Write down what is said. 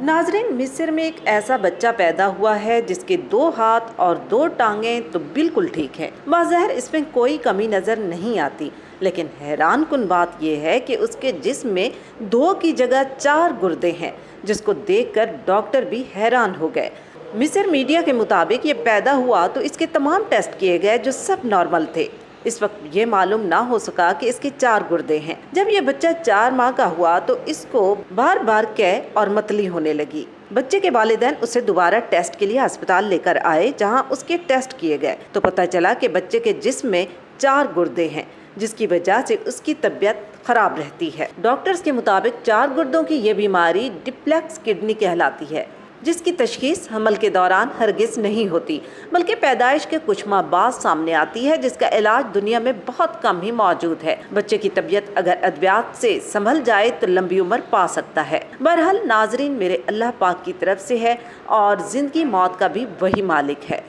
नाजरीन, मिस्र में एक ऐसा बच्चा पैदा हुआ है जिसके 2 हाथ और 2 टांगें तो बिल्कुल ठीक हैं। बाज़ाहिर इसमें कोई कमी नज़र नहीं आती, लेकिन हैरान कुन बात यह है कि उसके जिस्म में 2 की जगह 4 गुर्दे हैं, जिसको देखकर डॉक्टर भी हैरान हो गए। मिस्र मीडिया के मुताबिक ये पैदा हुआ तो इसके तमाम टेस्ट किए गए जो सब नॉर्मल थे। इस वक्त ये मालूम ना हो सका कि इसके 4 गुर्दे हैं। जब ये बच्चा 4 माह का हुआ तो इसको बार बार कै और मतली होने लगी। बच्चे के वालिदैन उसे दोबारा टेस्ट के लिए अस्पताल लेकर आए, जहां उसके टेस्ट किए गए तो पता चला कि बच्चे के जिस्म में 4 गुर्दे हैं, जिसकी वजह से उसकी तबीयत खराब रहती है। डॉक्टर्स के मुताबिक 4 गुर्दों की ये बीमारी डिप्लेक्स किडनी कहलाती है, जिसकी तशखीस हमल के दौरान हरगिज़ नहीं होती, बल्कि पैदाइश के कुछ माह बाद सामने आती है, जिसका इलाज दुनिया में बहुत कम ही मौजूद है। बच्चे की तबीयत अगर अद्वियात से संभल जाए तो लंबी उम्र पा सकता है। बहरहाल नाजरीन, मेरे अल्लाह पाक की तरफ से है और ज़िंदगी मौत का भी वही मालिक है।